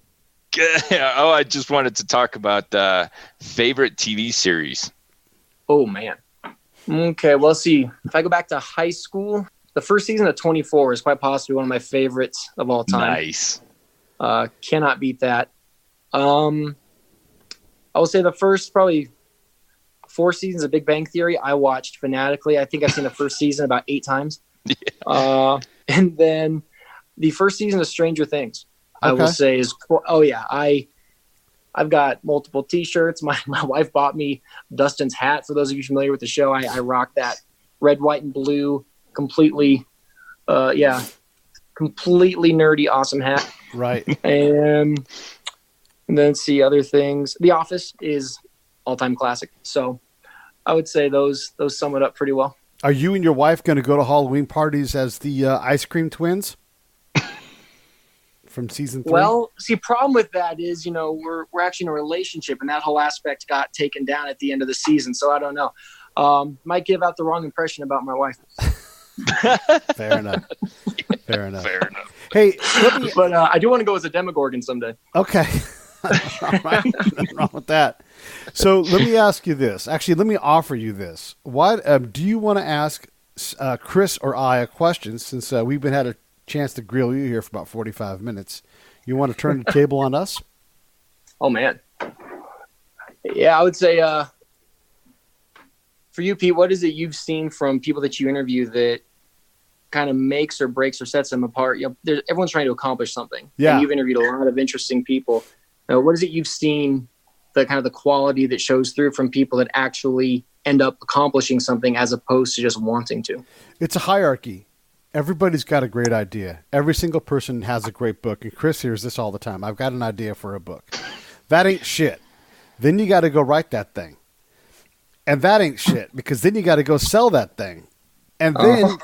Oh, I just wanted to talk about favorite TV series. Oh, man. Okay, well, let's see. If I go back to high school, the first season of 24 is quite possibly one of my favorites of all time. Nice. Cannot beat that. I will say the first probably 4 seasons of Big Bang Theory I watched fanatically. I think I've seen the first season about 8 times. Yeah. And then the first season of Stranger Things, I will say is, I've got multiple T-shirts. My wife bought me Dustin's hat. For those of you familiar with the show, I rock that red, white, and blue, completely nerdy, awesome hat. Right. And then see other things. The Office is all-time classic. So I would say those sum it up pretty well. Are you and your wife going to go to Halloween parties as the ice cream twins? From season 3? Well, see, problem with that is, we're actually in a relationship, and that whole aspect got taken down at the end of the season. So I don't know. Might give out the wrong impression about my wife. Fair enough. Fair enough. Hey, but I do want to go as a Demogorgon someday. Okay. All right. Nothing wrong with that. So let me ask you this. Actually, let me offer you this. What do you want to ask Chris or I a question, since we've had a chance to grill you here for about 45 minutes? You want to turn the table on us? Oh, man. Yeah, I would say for you, Pete, what is it you've seen from people that you interview that kind of makes or breaks or sets them apart? Everyone's trying to accomplish something. Yeah. And you've interviewed a lot of interesting people. What is it you've seen, the kind of the quality that shows through from people that actually end up accomplishing something as opposed to just wanting to? It's a hierarchy. Everybody's got a great idea. Every single person has a great book. And Chris hears this all the time. I've got an idea for a book. That ain't shit. Then you got to go write that thing. And that ain't shit, because then you got to go sell that thing. And then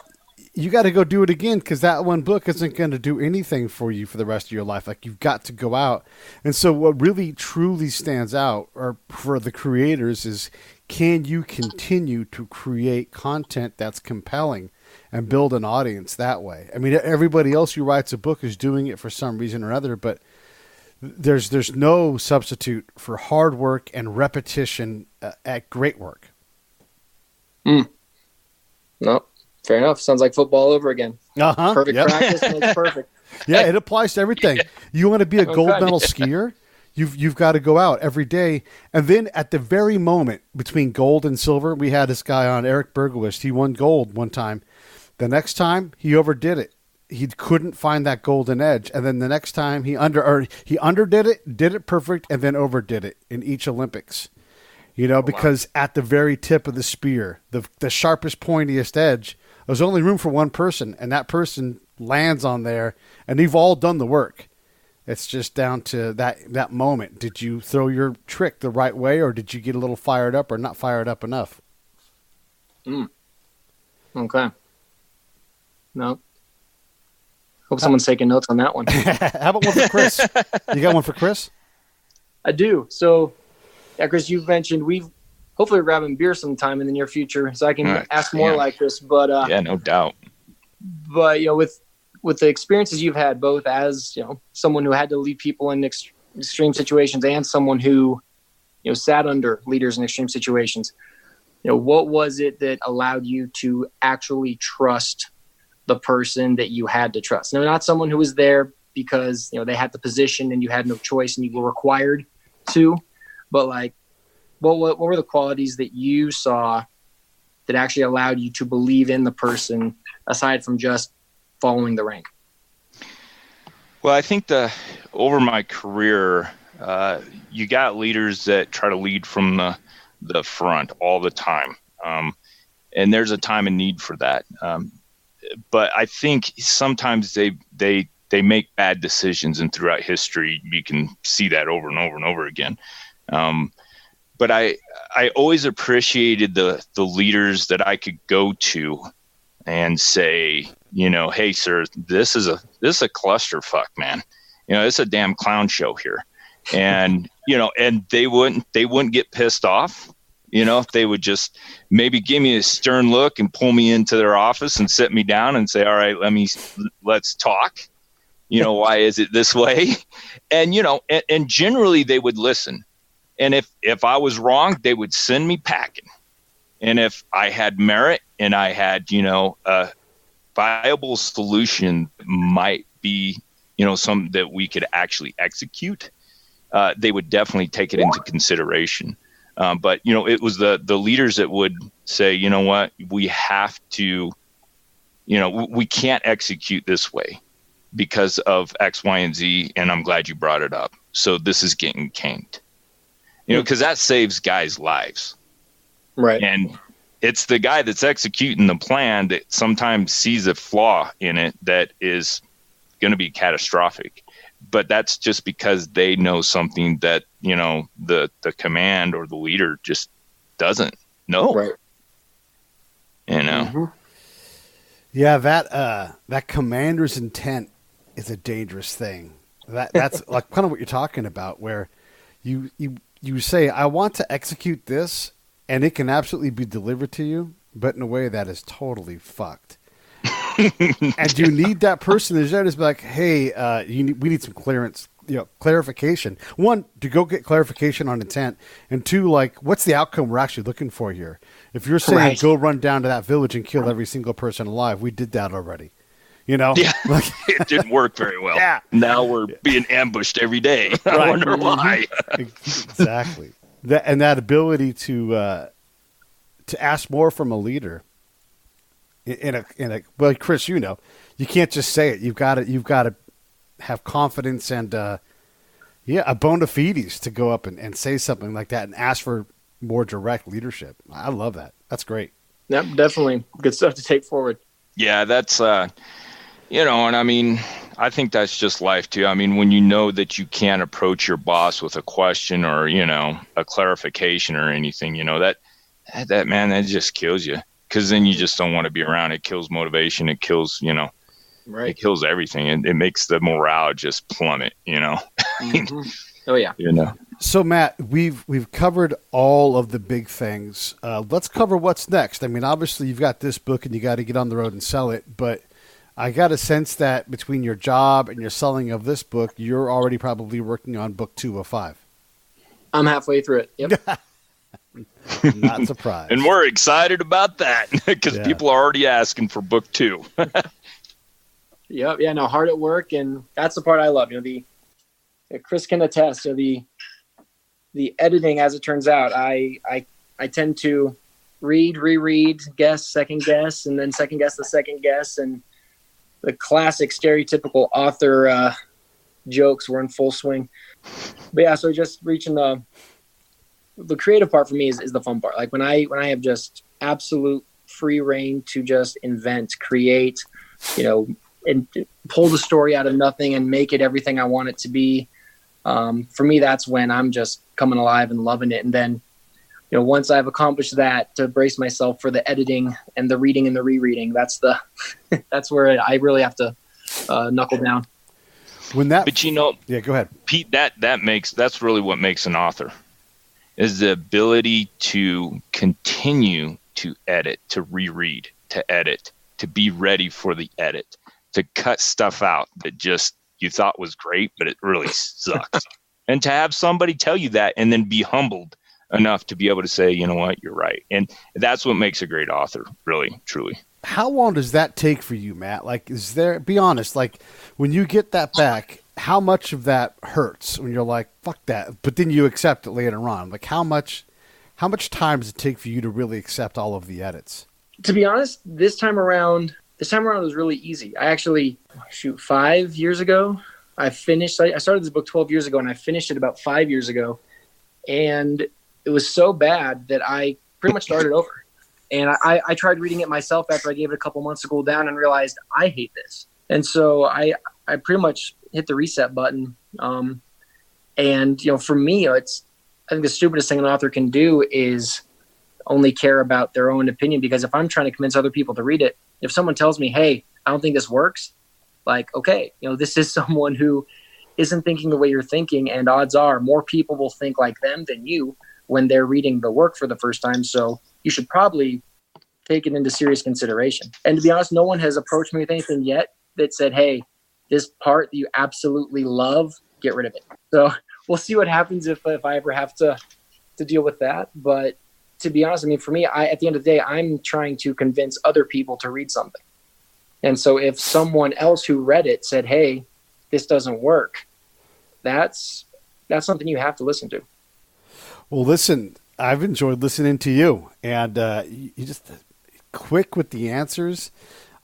you got to go do it again, because that one book isn't going to do anything for you for the rest of your life. Like, you've got to go out. And so what really truly stands out, or for the creators, is can you continue to create content that's compelling and build an audience that way? I mean, everybody else who writes a book is doing it for some reason or other, but there's no substitute for hard work and repetition at great work. No, fair enough. Sounds like football over again. Perfect practice makes perfect. Yeah, it applies to everything. You want to be a gold medal skier? You've got to go out every day. And then at the very moment between gold and silver, we had this guy on, Eric Bergowitz. He won gold one time. The next time, he overdid it. he couldn't find that golden edge, and then the next time he underdid it, did it perfect, and then overdid it in each Olympics. Because at the very tip of the spear, the sharpest, pointiest edge, there's only room for one person, and that person lands on there, and you've all done the work. It's just down to that moment. Did you throw your trick the right way, or did you get a little fired up or not fired up enough? Okay. No. Hope someone's taking notes on that one. How about one for Chris? You got one for Chris? I do. So, yeah, Chris, you've mentioned hopefully we're grabbing beer sometime in the near future, so I can ask more like this. But yeah, no doubt. But with the experiences you've had, both as someone who had to lead people in extreme situations and someone who sat under leaders in extreme situations, what was it that allowed you to actually trust the person that you had to trust? No, not someone who was there because they had the position and you had no choice and you were required to, but like what were the qualities that you saw that actually allowed you to believe in the person aside from just following the rank? Well, I think over my career, you got leaders that try to lead from the front all the time. And there's a time and need for that. But I think sometimes they make bad decisions, and throughout history, you can see that over and over and over again. But I always appreciated the leaders that I could go to and say, hey, sir, this is a clusterfuck, man. It's a damn clown show here. And, and they wouldn't get pissed off. They would just maybe give me a stern look and pull me into their office and sit me down and say, all right, let's talk. Why is it this way? And, and generally they would listen. And if I was wrong, they would send me packing. And if I had merit and I had, a viable solution might be, something that we could actually execute, they would definitely take it into consideration. But, it was the leaders that would say, you know what, we have to, we can't execute this way because of X, Y, and Z. And I'm glad you brought it up. So this is getting canked, because that saves guys' lives. Right. And it's the guy that's executing the plan that sometimes sees a flaw in it that is going to be catastrophic. But that's just because they know something that, the command or the leader just doesn't know. Right. Mm-hmm. Yeah, that commander's intent is a dangerous thing. That's like kind of what you're talking about, where you say, I want to execute this, and it can absolutely be delivered to you, but in a way that is totally fucked. And you need that person that's there to be like, hey, we need some clarification. One, to go get clarification on intent, and two, like, what's the outcome we're actually looking for here? If you're saying go run down to that village and kill every single person alive, we did that already. Yeah, it didn't work very well. Yeah. Now we're being ambushed every day. I wonder why. Exactly. That ability to ask more from a leader. Well, Chris, you can't just say it. You've got to have confidence and a bona fides to go up and say something like that and ask for more direct leadership. I love that. That's great. Yep, definitely good stuff to take forward. Yeah, that's and I mean, I think that's just life too. I mean, when you know that you can't approach your boss with a question or a clarification or anything, that just kills you. Because then you just don't want to be around. It kills motivation. It kills, it kills everything. And it makes the morale just plummet, Mm-hmm. Oh, yeah. So, Matt, we've covered all of the big things. Let's cover what's next. I mean, obviously, you've got this book and you got to get on the road and sell it. But I got a sense that between your job and your selling of this book, you're already probably working on book 2 of 5. I'm halfway through it. Yep. Not surprised. And we're excited about that because people are already asking for book 2. Yep. Yeah. No, hard at work. And that's the part I love. Chris can attest to the editing. As it turns out, I tend to read, reread, guess, second guess, and then second guess the second guess. And the classic stereotypical author jokes were in full swing. But yeah, so just reaching the creative part for me is the fun part. Like when I have just absolute free reign to just invent, create, and pull the story out of nothing and make it everything I want it to be. For me, that's when I'm just coming alive and loving it. And then, once I've accomplished that, to brace myself for the editing and the reading and the rereading, that's where I really have to knuckle down. But yeah, go ahead, Pete. That's really what makes an author, is the ability to continue to edit, to reread, to edit, to be ready for the edit, to cut stuff out that just you thought was great, but it really sucks. And to have somebody tell you that and then be humbled enough to be able to say, you know what, you're right. And that's what makes a great author, really, truly. How long does that take for you, Matt? Like, be honest, like when you get that back, how much of that hurts when you're like, fuck that, but then you accept it later on? Like how much time does it take for you to really accept all of the edits? To be honest, this time around was really easy. I actually, 5 years ago, I started this book 12 years ago and I finished it about 5 years ago. And it was so bad that I pretty much started over. And I tried reading it myself after I gave it a couple months to cool down and realized I hate this. And so I pretty much hit the reset button. And, for me, I think the stupidest thing an author can do is only care about their own opinion. Because if I'm trying to convince other people to read it, if someone tells me, hey, I don't think this works, like, okay, this is someone who isn't thinking the way you're thinking. And odds are more people will think like them than you when they're reading the work for the first time. So you should probably take it into serious consideration. And to be honest, no one has approached me with anything yet that said, hey, this part that you absolutely love, get rid of it. So we'll see what happens if I ever have to deal with that. But to be honest, for me, at the end of the day, I'm trying to convince other people to read something. And so if someone else who read it said, hey, this doesn't work, that's something you have to listen to. Well, listen, I've enjoyed listening to you, and you just quick with the answers.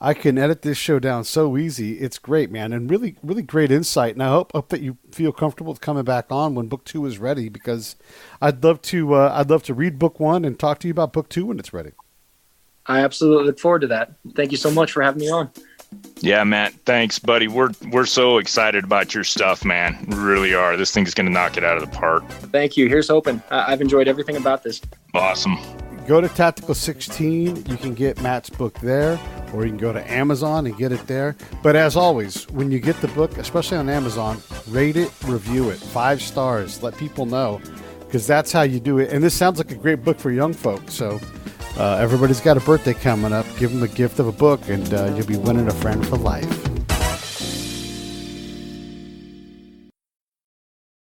I can edit this show down so easy. It's great, man, and really, really great insight. And I hope that you feel comfortable with coming back on when book 2 is ready, because I'd love to read book 1 and talk to you about book 2 when it's ready. I absolutely look forward to that. Thank you so much for having me on. Yeah, Matt, thanks, buddy. We're so excited about your stuff, man. We really are. This thing's going to knock it out of the park. Thank you. Here's hoping. I've enjoyed everything about this. Awesome. Go to Tactical 16. You can get Matt's book there, or you can go to Amazon and get it there. But as always, when you get the book, especially on Amazon, rate it, review it. 5 stars. Let people know, because that's how you do it. And this sounds like a great book for young folks. So everybody's got a birthday coming up. Give them the gift of a book, and you'll be winning a friend for life.